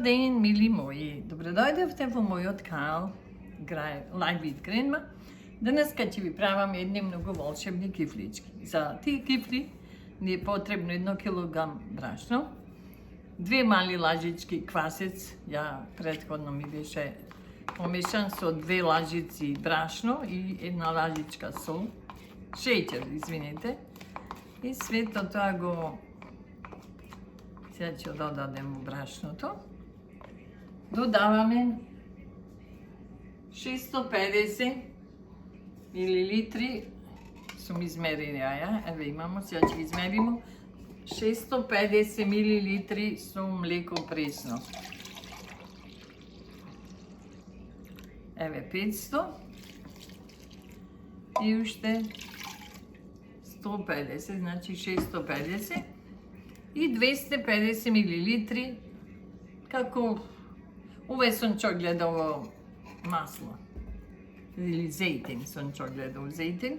ден, мили мои! Добредојдовте во мојот канал Life with Grandma. Денеска ќе ви правам едни многу волшебни кифлички. За тие кифли ни е потребно 1 килограм брашно, 2 мали лажички квасец, претходно ми беше помешан со 2 лажици брашно и 1 лажичка сол, шеќер, извинете. И свето тоа го сега ќе додадем брашното. Додаваме 650 милилитри, сум измерила еве имамо, сега ќе ги измеримо 650 милилитри со млеко пресно. Еве 500 и уште 150, значи 650 и 250 милилитри како увесен чогледово масло или зејтин, сон чогледово зејтин,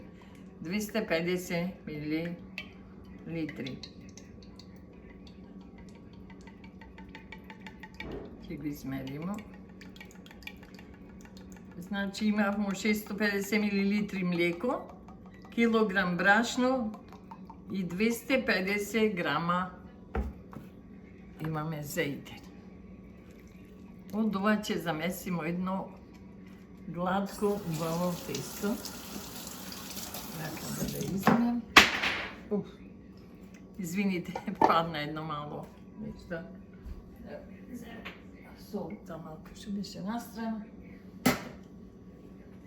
250 милилитри. Ќе го измеримо. Значи имавме 650 милилитри млеко, килограм брашно и 250 грама имаме зејтин. Од ова ќе замесимо едно гладко убаво тесто. Така да измем. Извините, падна едно мало нешто. Солта малку што беше настрана.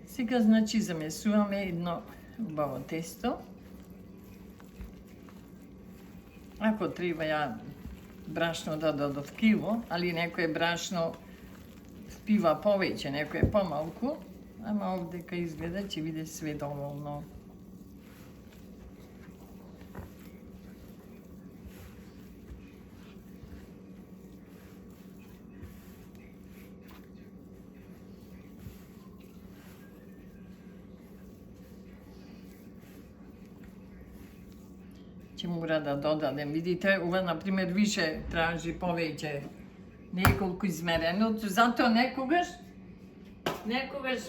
Сега, значи, замесуваме едно убаво тесто. Ако треба брашно да додав кило, али некој брашно пива повеќе, некој помалку, ама овдека изгледа ќе биде све доволно. Ќе мора да додадем, видите, ова, например, више тражи повеќе, неколку измерено, затоа некогаш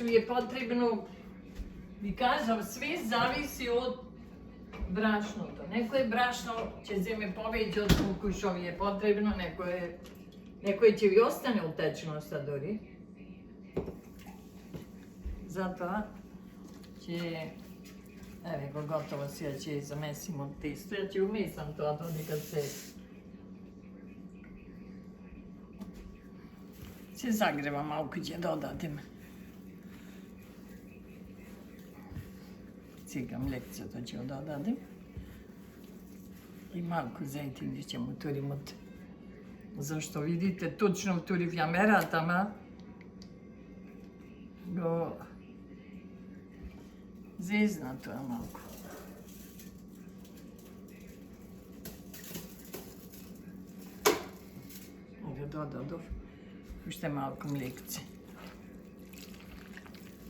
ви е потребно, ви кажам, све зависи од брашното. Некој брашно ќе земе повеќе од колку што ви е потребно, некој ќе ви остане од течноста дори. Затоа ќе еве го готово, сега ќе замесимо тесто, ја ќе умесам тоа додека се загрева малку, ќе додадем. Сега млекцето ќе додадем. И малку зејтин ќе му турим од... Зашто видите, точно втурив ја мерата, ама го зезна тоа малку. Го додадов уште малку млекце.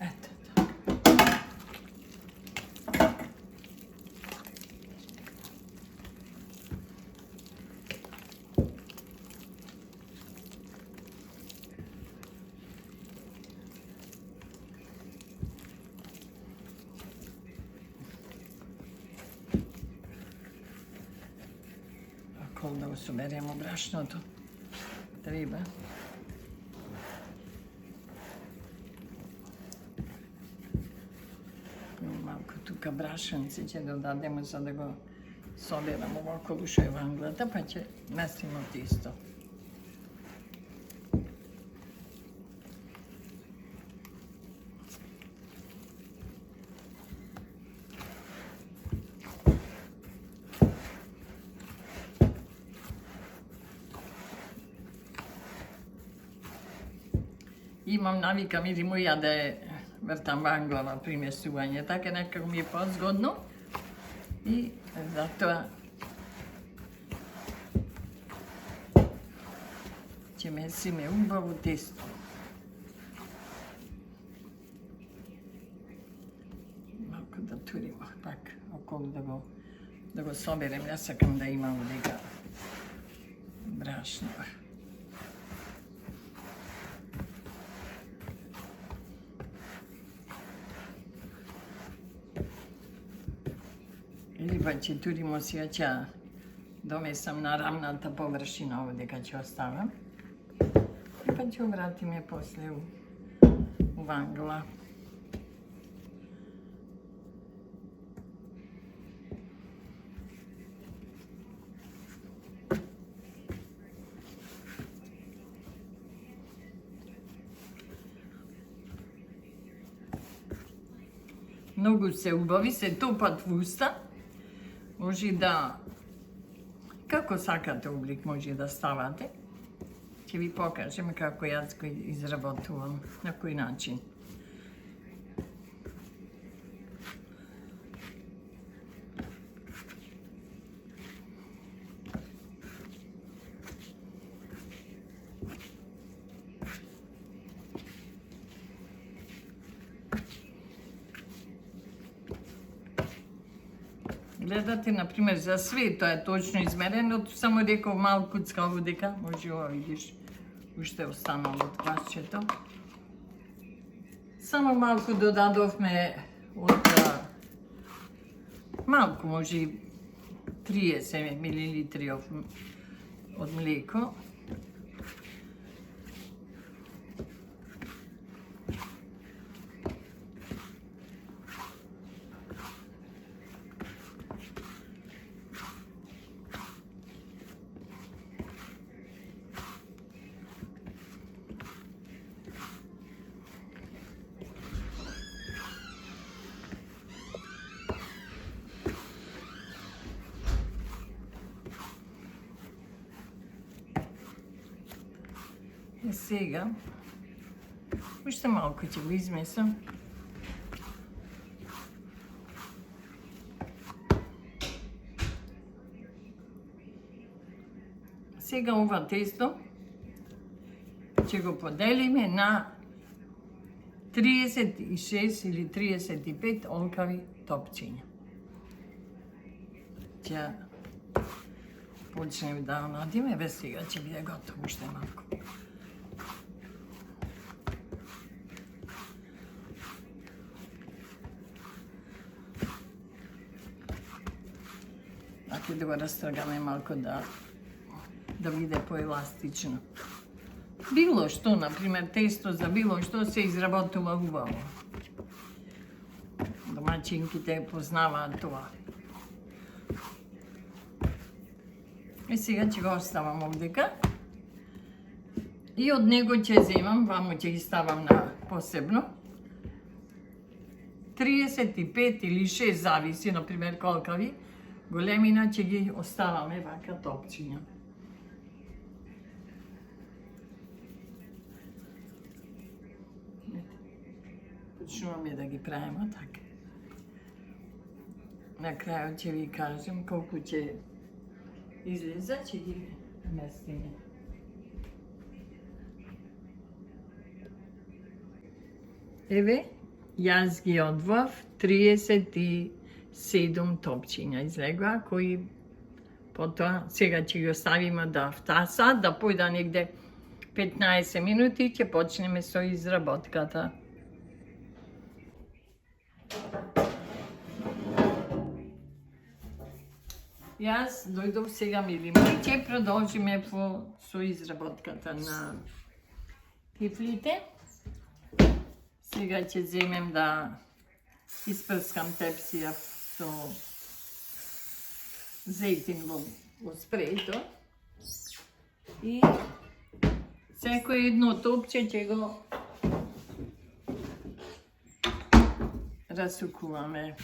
Ето така. Ако да го соберемо брашното, треба. Малку тука брашенци ќе додадемо за да го собераме околу што е ванглата, па ќе месимо тесто. Имам навика, мили моја, да вртам ванглава при месување, така некако ми е позгодно и затоа ќе месиме убаво тесто. Малку да туримо пак околу да го соберем, јас сакам да имам дека брашно. Или паче туримо си ќе домесам на рамната површина овде кај ќе оставам. И па ќе вратиме после у вангла. Многу се убави, се топат во уста. Може да, како сакате облик може да ставате. Ќе ви покажем како јас го изработувам, на кој начин. Гледате, например, за све тоа е точно измерено, само реков малку цкаво дека, може ова видиш, уште останало од квасчето. Само малку додадовме од малку, може 30 мл од млеко. И сега, уште малку ќе го измесам. Сега ова тесто ќе го поделиме на 36 или 35 олкави топчиња. Ќе почнеме да надиме, ве сега ќе биде готово уште малку. Ако да го растргаме малку да биде поеластично. Било што, например, тесто за било што се изработува убаво. Домаќинките познаваат тоа. И сега ќе го оставам овдека. И од него ќе земам, ваму ќе ги ставам на посебно. 35 или 6 зависи, например, колкави. Големина ќе ги оставаме вака топчиња. Почнуваме да ги правиме така. На крајот ќе ви кажем колку ќе излеза, ќе ги местиме. Еве, јас ги одвов 37 топчиња излегува, кои потоа сега ќе ги оставиме да втаса, да појда негде 15 минути и ќе почнеме со изработката. Јас дојдов сега милими и ќе продолжиме со изработката на кифлите. Сега ќе земем да испрскам тепсија со зејтин во спрејто и секој едно топче ќе го расукуваме.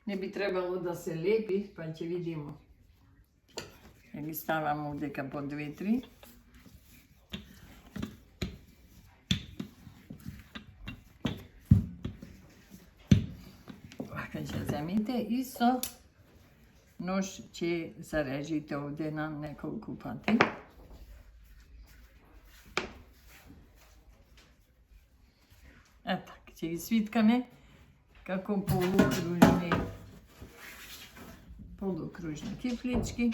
Не би требало да се лепи, па ќе видимо. Ја ги ставам овдека по 2-3. Вака ќе земите и со нож ќе зарежите овде на неколку пати. Така, ќе ги свиткаме како полукружни кифлички.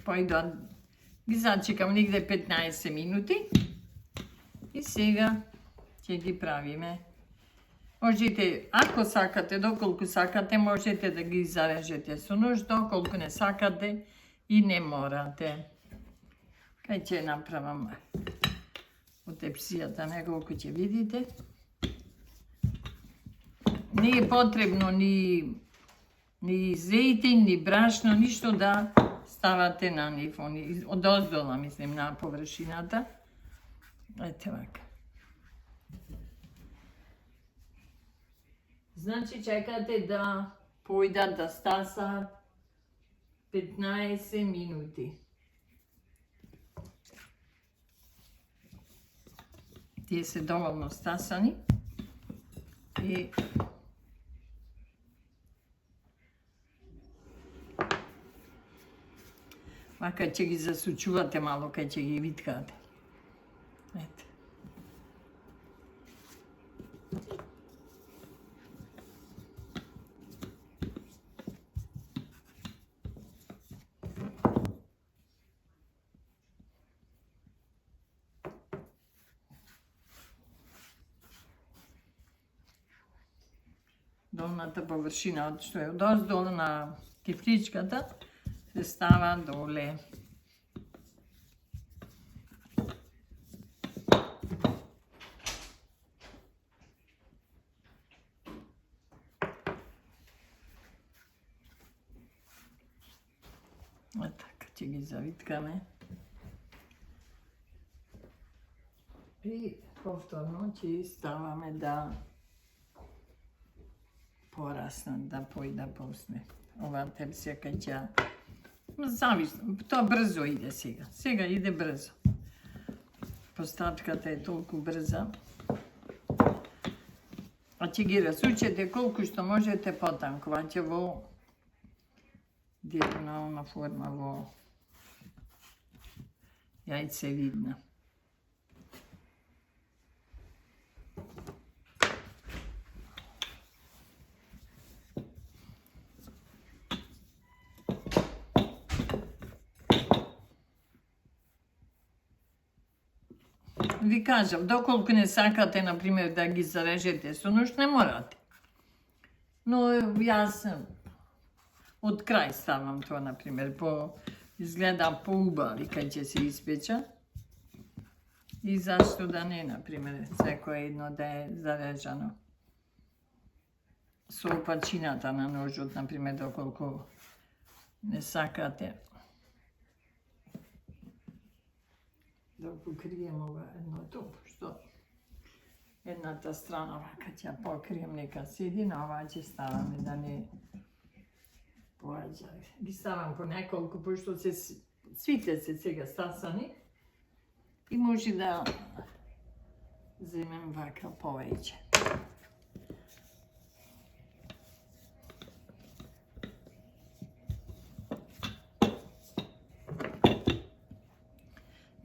Појдат Ги зачекам негде 15 минути и сега ќе ги правиме. Можете, ако сакате, доколку сакате, можете да ги зарежете со нож, доколку не сакате и не морате. Кај ќе направам од епсијата неколку ќе видите. Не е потребно ни зејтин, ни брашно, ништо да ставате на нив, од оздола, мислим, на површината. Ете вака. Значи, чекате да појдат да стасаат 15 минути. Тие се доволно стасани и вака ќе ги засучувате мало, кај ќе ги виткате. Ете. Долната површина, што е одоздол на кифличката, се става доле. Така, ќе ги завиткаме. И повторно ќе ставаме да пораснат, да појда после. Ова тепсија кај ќе... Зависно, тоа брзо иде сега. Сега иде брзо. Постапката е толку брза. А ќе ги расучете колку што можете потанко. Ваќе во диагонална форма, во јајцевидна. Ви кажам, доколку не сакате, например, да ги зарежете со нож, не морате. Но јас од крај ставам тоа, например, изгледа поубави кај ќе се испеча. И зашто да не, например, секој едно да е зарежано. Со опачината на ножот, например, доколку не сакате. Да покрием ова едното, што едната страна вака ќе покрием, нека седи, на ова ќе ставаме да не поаѓа. Ги ставам по неколку, пошто сите се сега стасани и може да земем вака повеќе.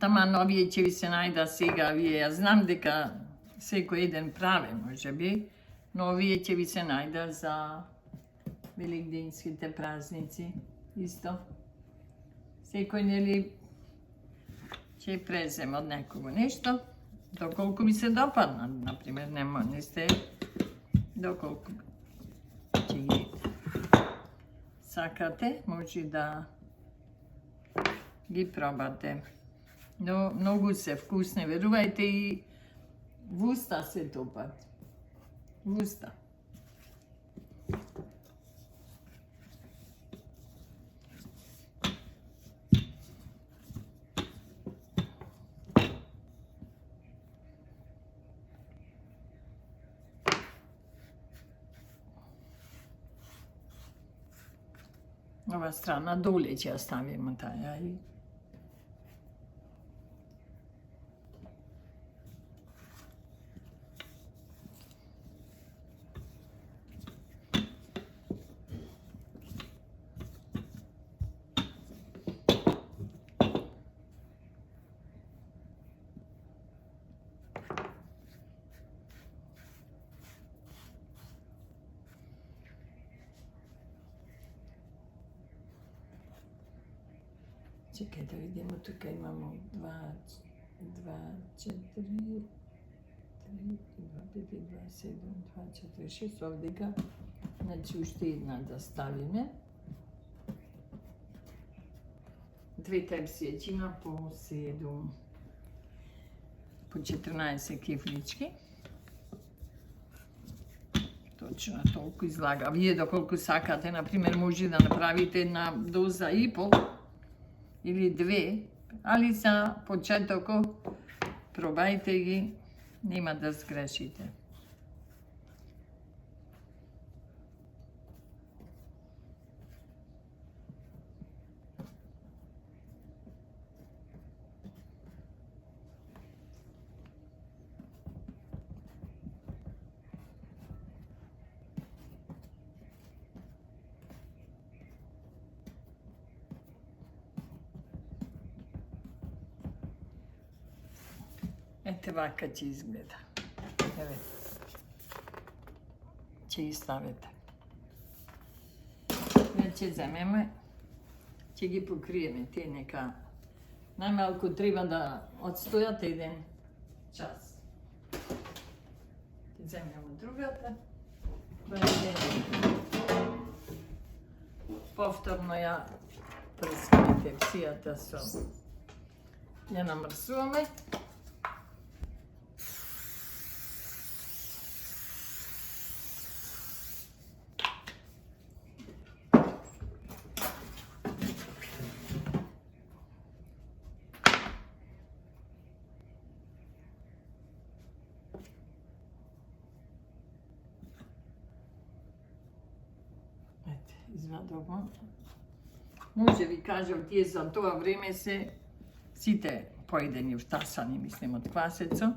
Таман овие ќе ви се најда сега, ја знам дека секој еден праве, може би, но овие ќе ви се најда за великденските празници, исто. Секој, нели, ќе презем од некого нешто, доколку ми се допадна, например, не сте, доколку ќе ги сакате, може да ги пробате. Но многу се вкусни, верувајте, и в уста се топат. В уста. Ова страна доле ќе ја ставиме таја и Чекај да видимо, тука имамо 2, 4, 3, 2, 5, 2, 7, 2, 4, 6, овдека. Значи, уште една да ставиме. 2 тепсијачина по 7, по 14 кифлички. Точно толку излага. Вие доколку сакате, например, може да направите една доза и пол или 2, али за почетокот пробајте ги, нема да сгрешите. Ете вака ќе изгледа. Еве. Ќе ги ставите. Ќе земеме, ќе ги покриеме тие нека. Најмалку треба да отстојат 1 час. Ќе земеме другата. Повторно ја прскаме тепсијата со. Ја намрсуваме. Извадово. Може ви кажам, тие за тоа време се сите поедени втасани, мислим, од квасецо.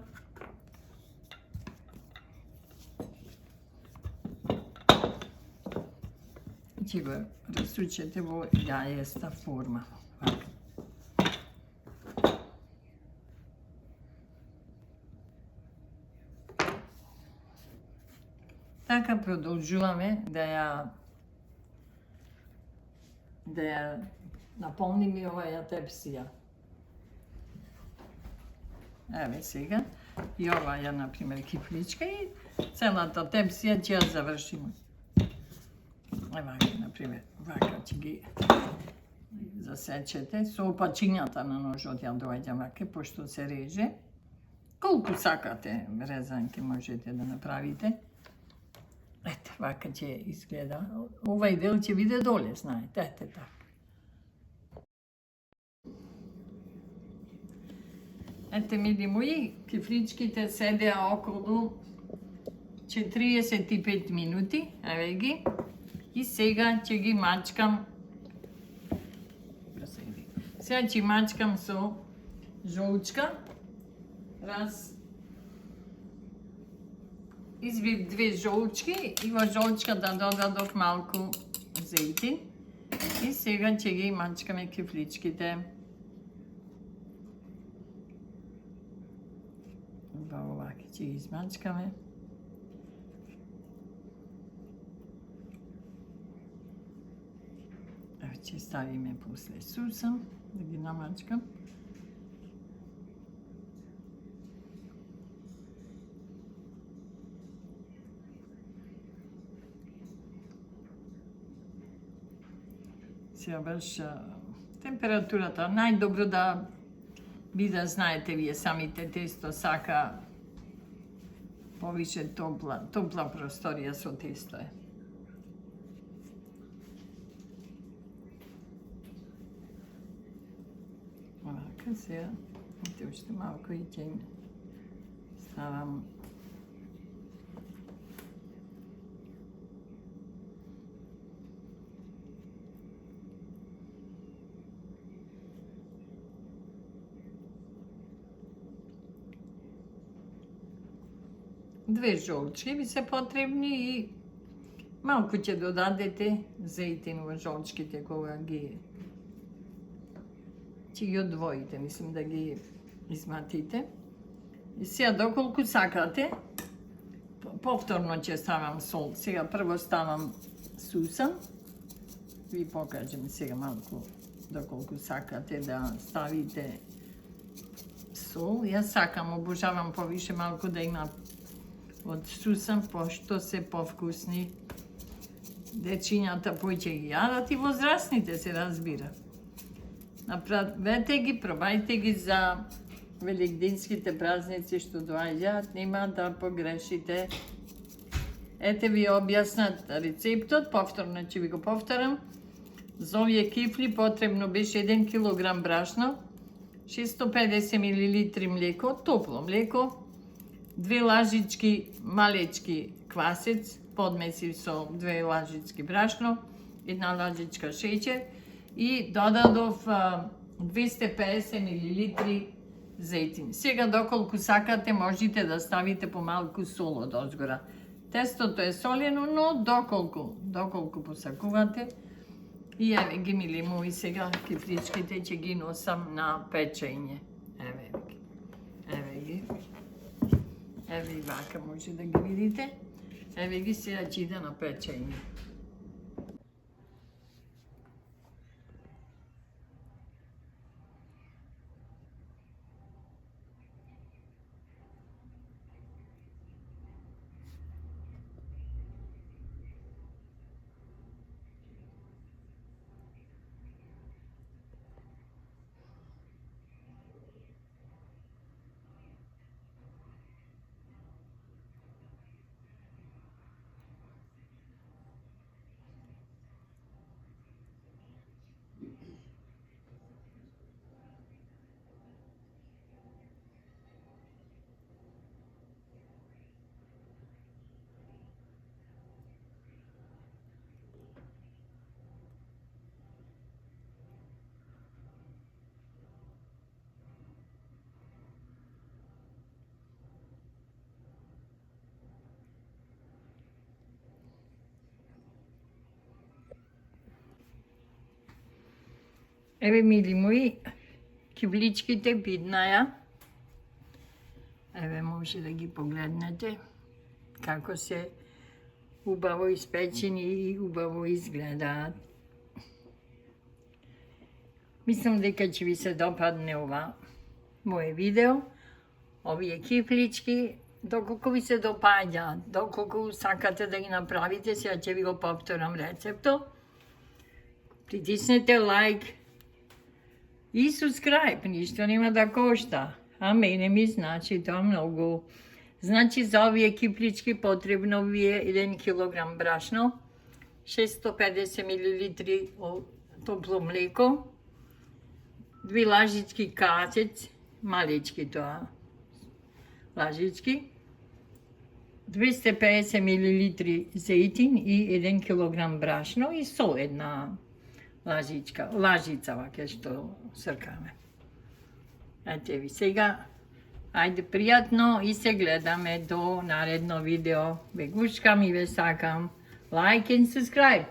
Ќе го расучете во јајеста форма. Така продолжуваме да ја наполниме оваа тепсија. Еве сега. И ова ја, например, кифличка и целата тепсија ќе ја завршиме. Ева, например, вака ќе ги засечете. Со опачињата на ножот ја доаѓа вака, пошто се реже. Колку сакате резанки можете да направите. Ете, вака ќе изгледа. Овај дел ќе биде доле, знаете. Ете така. Ете, мили мои, кифличките седеа околу 45 минути. Еве ги. И сега ќе ги мачкам. Сега ќе мачкам со жолчка. Избив 2 жолчки и во жолчката додадов малку зејтин. И сега ќе ги мачкаме кифличките. Овака ќе ги измачкаме. Еве ќе ставиме после суса, да ги намачкам. Сега баш температурата најдобро да биде, знаете вие самите, тесто сака повише топла просторија со тесто е. Овака сега, ете уште малку и ќе ставам две жолчки ви се потребни и малку ќе додадете зејтин во жолчките кога ќе ги одвоите, мислим да ги изматите. И сега доколку сакате, повторно ќе ставам сол. Сега прво ставам сусан. Ви покажам сега малку доколку сакате да ставите сол. Јас сакам, обожавам повише малку да има од сусам, пошто се повкусни. Дечињата поќе ги јадат и возрастните, се разбира. Направете ги, пробајте ги за великденските празници што доаѓаат, нема да погрешите. Ете ви објаснат рецептот, повторно ќе ви го повторам. За овие кифли потребно беше 1 кг брашно, 650 мл млеко, топло млеко, 2 лажички малечки квасец, подмесив со 2 лажички брашно, 1 лажичка шеќер и додадов 250 мл зејтин. Сега доколку сакате можете да ставите помалку сол од озгора. Тестото е солено, но доколку посакувате. И еве ги, мили мои, сега кифличките ќе ги носам на печење. Еве ги. Еве ги. Еве и вака може да ги видите. Еве ги, сега ќе иде на печење. Еве, мили мои, кифличките виднаја. Еве, може да ги погледнете како се убаво испечени и убаво изгледаат. Мислам дека ќе ви се допадне ова моје видео, овие кифлички. Доколку ви се допаѓаат, доколку сакате да ги направите, сега ќе ви го повторам рецептот. Притиснете лайк и subscribe, ништо нема да кошта, а мене ми значи тоа многу. Значи за овие кифлички потребно ви е 1 кг брашно, 650 мл топло млеко, 2 лажички касец, малечки тоа, лажички, 250 мл зејтин и 1 кг брашно и сол, една лажица ваке што сркаме. Ете ви сега, ајде пријатно и се гледаме до наредно видео. Ве гушкам и ве сакам. Like and subscribe.